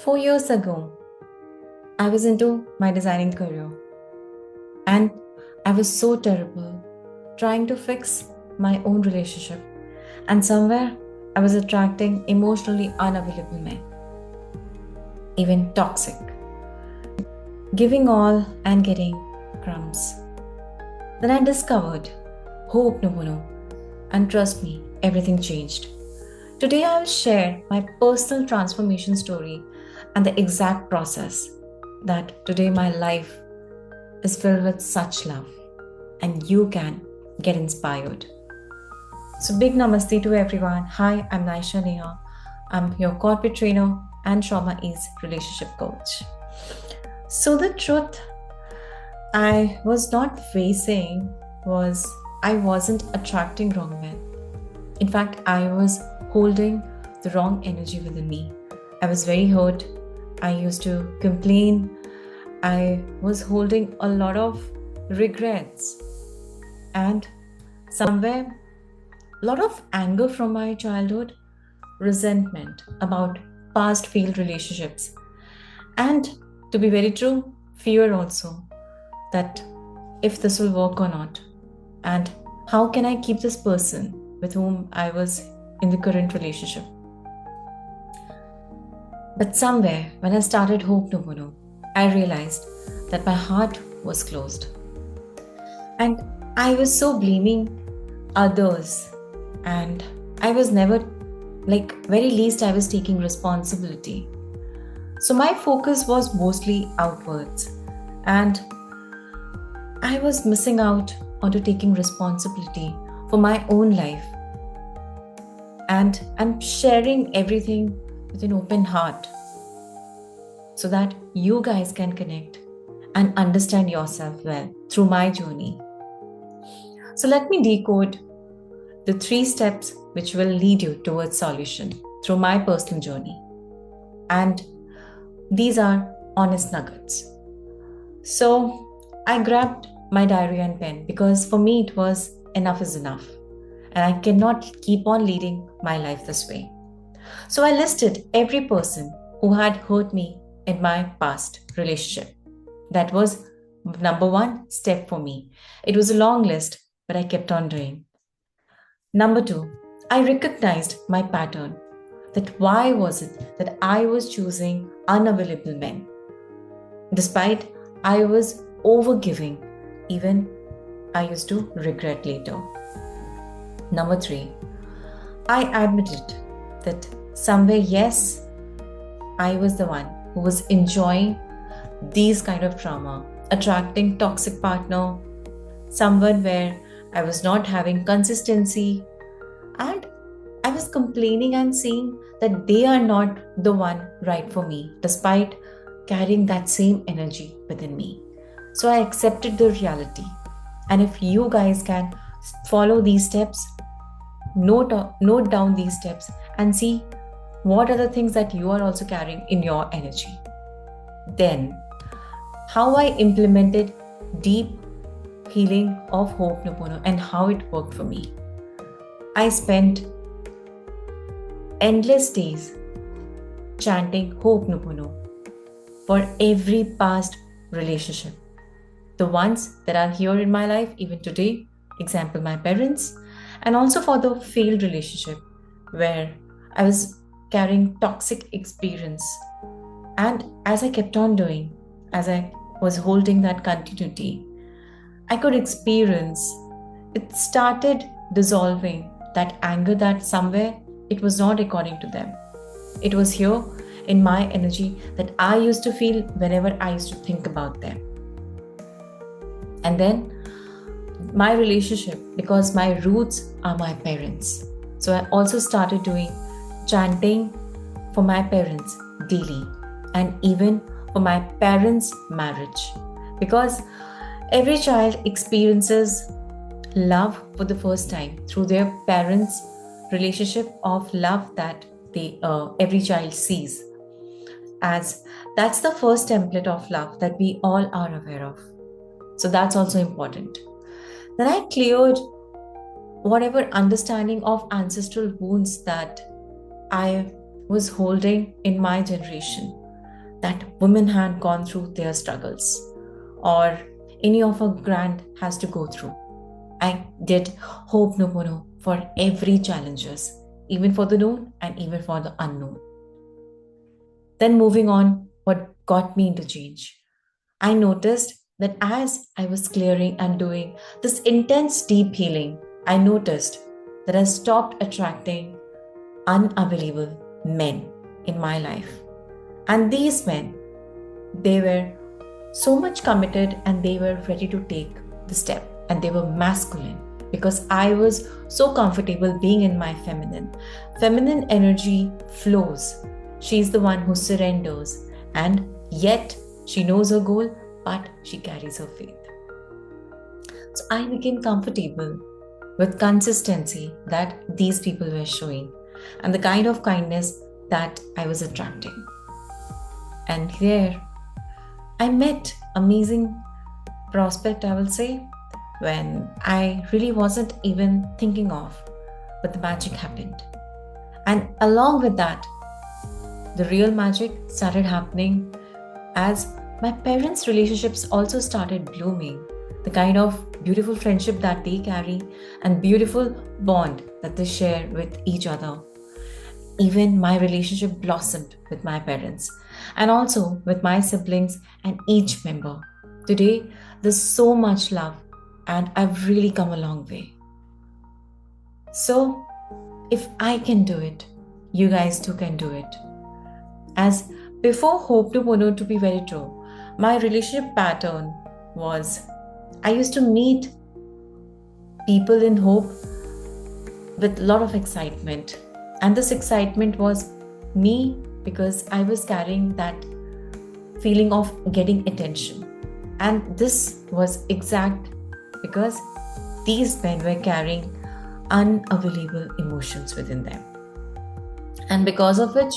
4 years ago, I was into my designing career and I was so terrible trying to fix my own relationship. And somewhere I was attracting emotionally unavailable men, even toxic, giving all and getting crumbs. Then I discovered Hooponopono, and trust me, everything changed. Today I will share my personal transformation story and the exact process that today my life is filled with such love and you can get inspired. So big namaste to everyone. Hi, I'm Naisha Neha. I'm your corporate trainer and trauma ease relationship coach. So the truth I was not facing was I wasn't attracting wrong men. In fact, I was holding the wrong energy within me. I was very hurt. I used to complain. I was holding a lot of regrets and somewhere a lot of anger from my childhood, resentment about past failed relationships, and to be very true, fear also that if this will work or not, and how can I keep this person with whom I was in the current relationship. But somewhere when I started Hooponopono, I realized that my heart was closed. And I was so blaming others, and I was never, very least, I was taking responsibility. So my focus was mostly outwards, and I was missing out onto taking responsibility for my own life. And I'm sharing everything with an open heart so that you guys can connect and understand yourself well through my journey. So let me decode the 3 steps which will lead you towards solution through my personal journey. And these are honest nuggets. So I grabbed my diary and pen because for me it was enough is enough. And I cannot keep on leading my life this way. So I listed every person who had hurt me in my past relationship. That was number 1 step for me. It was a long list, but I kept on doing. Number 2, I recognized my pattern. That why was it that I was choosing unavailable men? Despite I was overgiving, even I used to regret later. Number 3, I admitted that somewhere, yes, I was the one who was enjoying these kind of trauma, attracting toxic partner, someone where I was not having consistency, and I was complaining and saying that they are not the one right for me, despite carrying that same energy within me. So I accepted the reality. And if you guys can follow these steps, note down these steps and see what are the things that you are also carrying in your energy. Then, how I implemented deep healing of Ho'oponopono and how it worked for me. I spent endless days chanting Ho'oponopono for every past relationship. The ones that are here in my life even today, example my parents, and also for the failed relationship where I was carrying toxic experience. And as I kept on doing, as I was holding that continuity, I could experience it started dissolving that anger that somewhere it was not according to them. It was here in my energy that I used to feel whenever I used to think about them. And then my relationship, because my roots are my parents. So I also started doing chanting for my parents daily and even for my parents' marriage. Because every child experiences love for the first time through their parents' relationship of love that every child sees. As that's the first template of love that we all are aware of. So that's also important. Then I cleared whatever understanding of ancestral wounds that I was holding in my generation. that women had gone through their struggles or any of our grand has to go through. I did Ho'oponopono for every challenges, even for the known and even for the unknown. Then moving on, what got me into change? I noticed that as I was clearing and doing this intense deep healing, I noticed that I stopped attracting unavailable men in my life. And these men, they were so much committed and they were ready to take the step and they were masculine because I was so comfortable being in my feminine. Feminine energy flows. She's the one who surrenders and yet she knows her goal, but she carries her faith. So I became comfortable with consistency that these people were showing and the kind of kindness that I was attracting. And here I met amazing prospect, I will say, when I really wasn't even thinking of, but the magic happened. And along with that, the real magic started happening as my parents' relationships also started blooming. The kind of beautiful friendship that they carry and beautiful bond that they share with each other. Even my relationship blossomed with my parents and also with my siblings and each member. Today, there's so much love and I've really come a long way. So, if I can do it, you guys too can do it. As before Ho'oponopono, to be very true, my relationship pattern was I used to meet people in hope with a lot of excitement. And this excitement was me because I was carrying that feeling of getting attention. And this was exact because these men were carrying unavailable emotions within them. And because of which,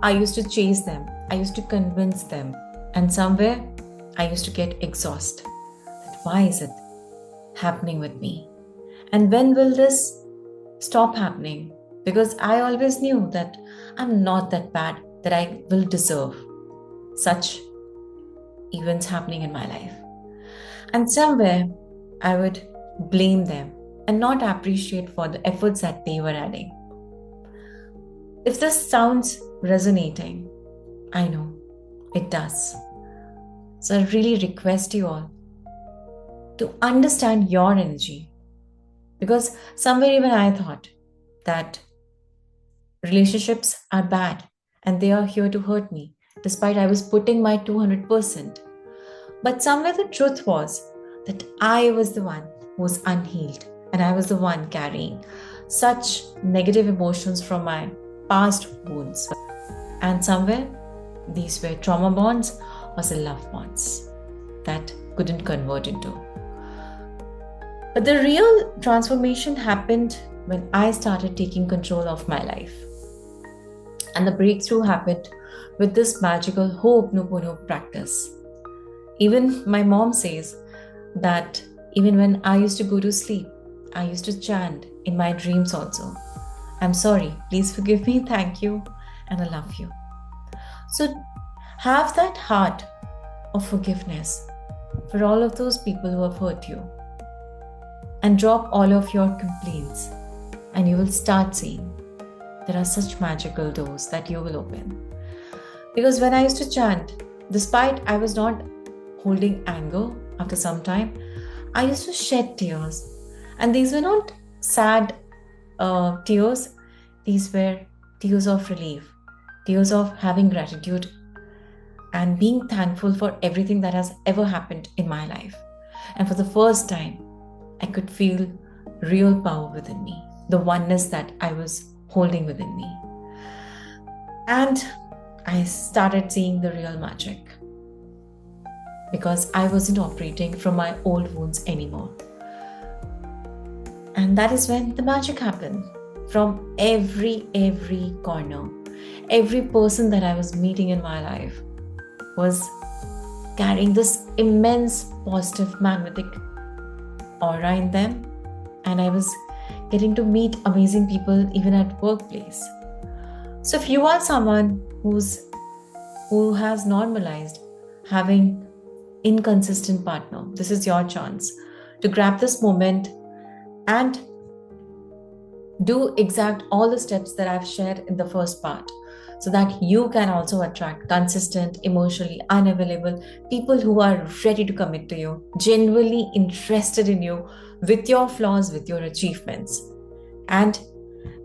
I used to chase them, I used to convince them, and somewhere I used to get exhausted. Why is it happening with me? And when will this stop happening? Because I always knew that I'm not that bad, that I will deserve such events happening in my life. And somewhere I would blame them and not appreciate for the efforts that they were adding. If this sounds resonating, I know it does. So I really request you all to understand your energy. Because somewhere even I thought that relationships are bad and they are here to hurt me, despite I was putting my 200%. But somewhere the truth was that I was the one who was unhealed and I was the one carrying such negative emotions from my past wounds. And somewhere these were trauma bonds or the love bonds that couldn't convert into. But the real transformation happened when I started taking control of my life. And the breakthrough happened with this magical Ho'oponopono practice. Even my mom says that even when I used to go to sleep, I used to chant in my dreams also. I'm sorry, please forgive me, thank you, and I love you. So have that heart of forgiveness for all of those people who have hurt you. And drop all of your complaints, and you will start seeing there are such magical doors that you will open. Because when I used to chant, despite I was not holding anger after some time, I used to shed tears. And these were not sad tears, these were tears of relief, tears of having gratitude and being thankful for everything that has ever happened in my life. And for the first time, I could feel real power within me, the oneness that I was holding within me. And I started seeing the real magic because I wasn't operating from my old wounds anymore. And that is when the magic happened. From every corner, every person that I was meeting in my life was carrying this immense positive magnetic aura in them, and I was getting to meet amazing people even at workplace. So if you are someone who's who has normalized having inconsistent partner, this is your chance to grab this moment and do exact all the steps that I've shared in the first part so that you can also attract consistent, emotionally unavailable people who are ready to commit to you, genuinely interested in you with your flaws, with your achievements. And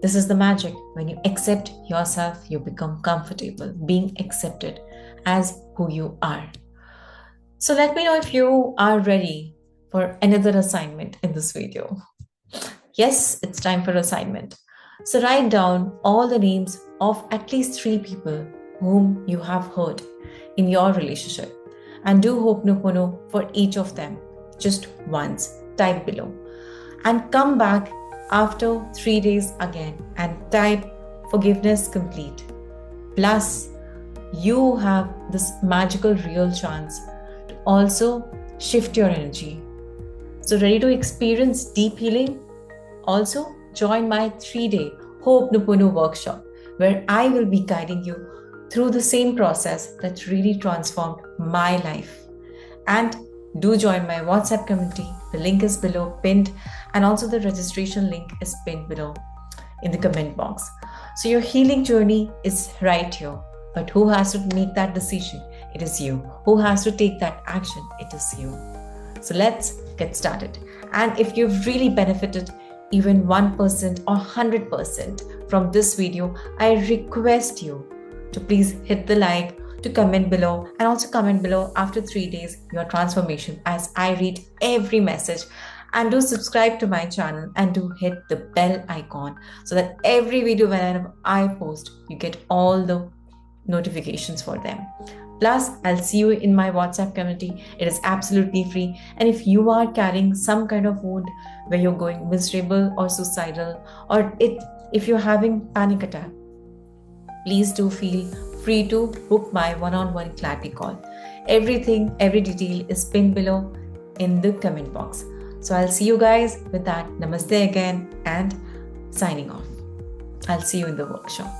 this is the magic. When you accept yourself, you become comfortable being accepted as who you are. So let me know if you are ready for another assignment in this video. Yes, it's time for assignment. So write down all the names of at least 3 people whom you have hurt in your relationship and do hooponopono for each of them just once. Type below and come back after 3 days again and type forgiveness complete. Plus, you have this magical real chance to also shift your energy. So ready to experience deep healing? Also, join my 3-day Hooponopono workshop where I will be guiding you through the same process that really transformed my life. And do join my WhatsApp community. The link is below pinned, and also the registration link is pinned below in the comment box. So your healing journey is right here. But who has to make that decision? It is you. Who has to take that action? It is you. So let's get started. And if you've really benefited even 1% or 100% from this video, I request you to please hit the like, to comment below, and also comment below after 3 days your transformation as I read every message. And do subscribe to my channel and do hit the bell icon so that every video whenever I post, you get all the notifications for them. Plus, I'll see you in my WhatsApp community. It is absolutely free. And if you are carrying some kind of wound where you're going miserable or suicidal, or if you're having panic attack, please do feel free to book my one-on-one clarity call. Every detail is pinned below in the comment box. So I'll see you guys with that. Namaste again and signing off. I'll see you in the workshop.